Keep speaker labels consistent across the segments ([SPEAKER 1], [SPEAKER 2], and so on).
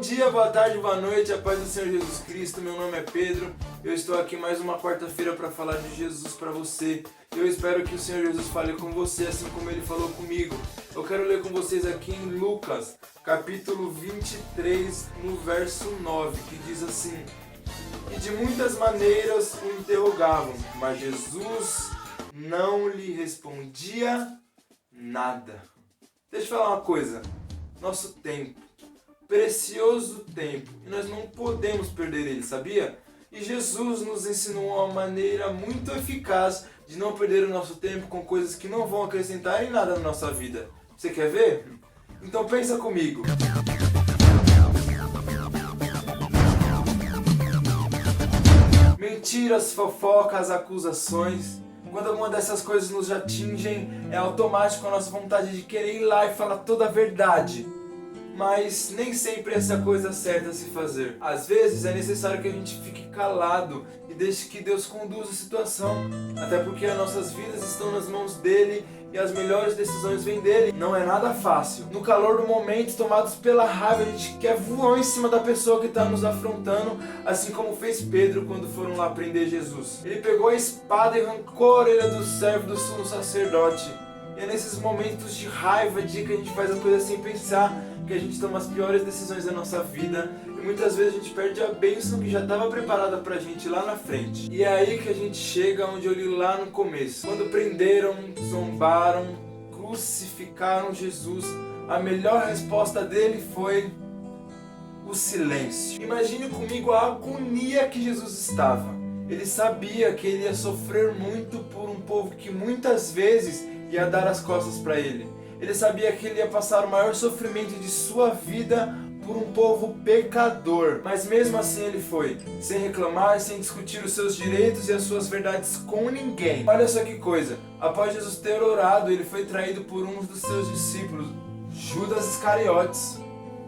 [SPEAKER 1] dia, boa tarde, boa noite, a paz do Senhor Jesus Cristo. Meu nome é Pedro, eu estou aqui mais uma quarta-feira para falar de Jesus para você. Eu espero que o Senhor Jesus fale com você assim como Ele falou comigo. Eu quero ler com vocês aqui em Lucas, capítulo 23, no verso 9, que diz assim: E de muitas maneiras o interrogavam, mas Jesus não lhe respondia nada. Deixa eu falar uma coisa, nosso tempo, precioso tempo, e nós não podemos perder ele, sabia? E Jesus nos ensinou uma maneira muito eficaz de não perder o nosso tempo com coisas que não vão acrescentar em nada na nossa vida. Você quer ver? Então pensa comigo. Mentiras, fofocas, acusações. Quando alguma dessas coisas nos atingem, é automático a nossa vontade de querer ir lá e falar toda a verdade. Mas nem sempre essa coisa certa a se fazer. Às vezes é necessário que a gente fique calado e deixe que Deus conduza a situação. Até porque as nossas vidas estão nas mãos dele e as melhores decisões vêm dele. Não é nada fácil. No calor do momento, tomados pela raiva, a gente quer voar em cima da pessoa que está nos afrontando, assim como fez Pedro quando foram lá prender Jesus. Ele pegou a espada e arrancou a orelha do servo do sumo sacerdote. E é nesses momentos de raiva, que a gente faz a coisa sem pensar, que a gente toma as piores decisões da nossa vida e muitas vezes a gente perde a bênção que já estava preparada pra gente lá na frente. E é aí que a gente chega onde eu li lá no começo. Quando prenderam, zombaram, crucificaram Jesus, a melhor resposta dele foi o silêncio. Imagine comigo a agonia que Jesus estava. Ele sabia que ele ia sofrer muito por um povo que muitas vezes ia dar as costas para ele. Ele sabia que ele ia passar o maior sofrimento de sua vida por um povo pecador. Mas mesmo assim ele foi, sem reclamar, sem discutir os seus direitos e as suas verdades com ninguém. Olha só que coisa, após Jesus ter orado, ele foi traído por um dos seus discípulos, Judas Iscariotes.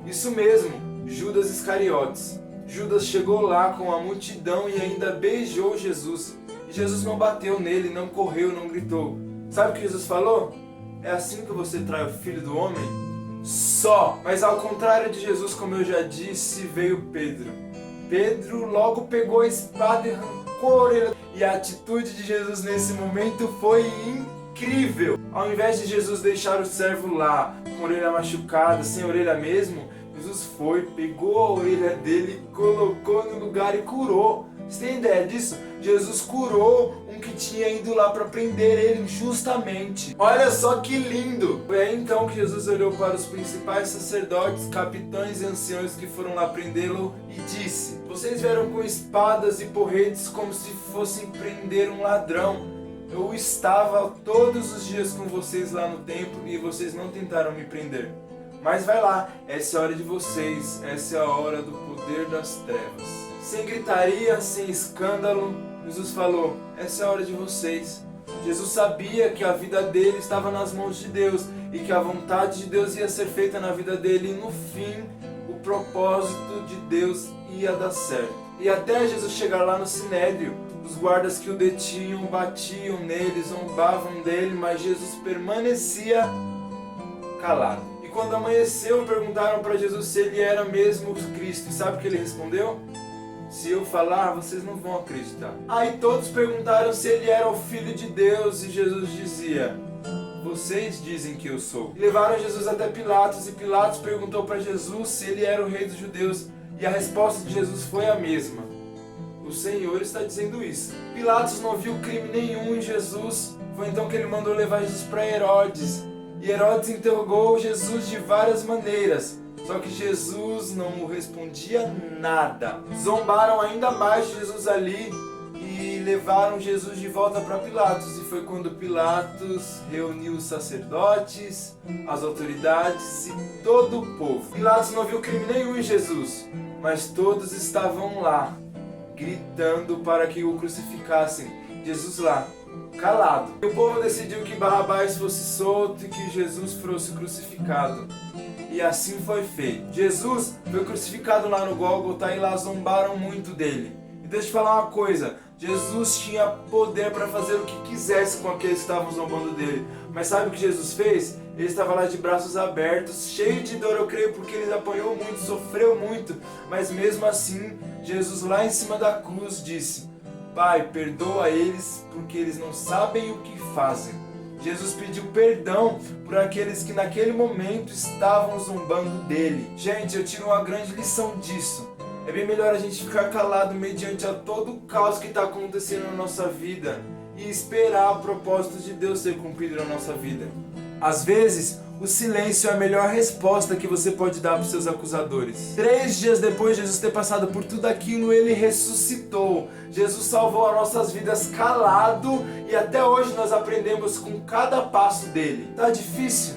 [SPEAKER 1] Isso mesmo, Judas Iscariotes. Judas chegou lá com a multidão e ainda beijou Jesus. E Jesus não bateu nele, não correu, não gritou. Sabe o que Jesus falou? É assim que você trai o Filho do Homem? Só! Mas ao contrário de Jesus, como eu já disse, veio Pedro. Pedro logo pegou a espada e arrancou a orelha. E a atitude de Jesus nesse momento foi incrível. Ao invés de Jesus deixar o servo lá, com a orelha machucada, sem orelha mesmo, Jesus foi, pegou a orelha dele, colocou no lugar e curou. Você tem ideia disso? Jesus curou um que tinha ido lá para prender ele injustamente. Olha só que lindo! Foi aí então que Jesus olhou para os principais sacerdotes, capitães e anciãos que foram lá prendê-lo e disse: Vocês vieram com espadas e porretes como se fossem prender um ladrão. Eu estava todos os dias com vocês lá no templo e vocês não tentaram me prender. Mas vai lá, essa é a hora de vocês, essa é a hora do poder das trevas. Sem gritaria, sem escândalo, Jesus falou, essa é a hora de vocês. Jesus sabia que a vida dele estava nas mãos de Deus e que a vontade de Deus ia ser feita na vida dele e no fim, o propósito de Deus ia dar certo. E até Jesus chegar lá no Sinédrio, os guardas que o detinham batiam nele, zombavam dele, mas Jesus permanecia calado. E quando amanheceu, perguntaram para Jesus se ele era mesmo Cristo. E sabe o que ele respondeu? Se eu falar, vocês não vão acreditar. Aí todos perguntaram se ele era o Filho de Deus e Jesus dizia, vocês dizem que eu sou. E levaram Jesus até Pilatos e Pilatos perguntou para Jesus se ele era o rei dos judeus e a resposta de Jesus foi a mesma. O Senhor está dizendo isso. Pilatos não viu crime nenhum em Jesus. Foi então que ele mandou levar Jesus para Herodes. E Herodes interrogou Jesus de várias maneiras. Só que Jesus não respondia nada. Zombaram ainda mais de Jesus ali e levaram Jesus de volta para Pilatos. E foi quando Pilatos reuniu os sacerdotes, as autoridades e todo o povo. Pilatos não viu crime nenhum em Jesus, mas todos estavam lá, gritando para que o crucificassem. Jesus lá, calado. E o povo decidiu que Barrabás fosse solto e que Jesus fosse crucificado. E assim foi feito. Jesus foi crucificado lá no Gólgota e lá zombaram muito dele. E deixa eu te falar uma coisa, Jesus tinha poder para fazer o que quisesse com aqueles que estavam zombando dele. Mas sabe o que Jesus fez? Ele estava lá de braços abertos, cheio de dor, eu creio, porque ele apanhou muito, sofreu muito. Mas mesmo assim, Jesus lá em cima da cruz disse: Pai, perdoa eles, porque eles não sabem o que fazem. Jesus pediu perdão por aqueles que naquele momento estavam zombando dele. Gente, eu tiro uma grande lição disso. É bem melhor a gente ficar calado mediante a todo o caos que está acontecendo na nossa vida e esperar o propósito de Deus ser cumprido na nossa vida. Às vezes, o silêncio é a melhor resposta que você pode dar para os seus acusadores. 3 dias depois de Jesus ter passado por tudo aquilo, ele ressuscitou. Jesus salvou as nossas vidas calado e até hoje nós aprendemos com cada passo dele. Tá difícil?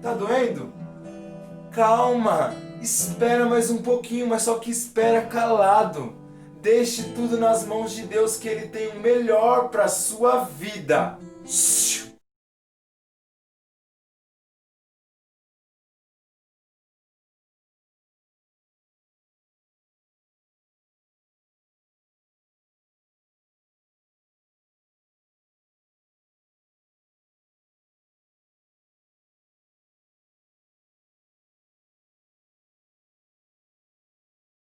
[SPEAKER 1] Tá doendo? Calma, espera mais um pouquinho, mas só que espera calado. Deixe tudo nas mãos de Deus, que Ele tem o melhor para a sua vida.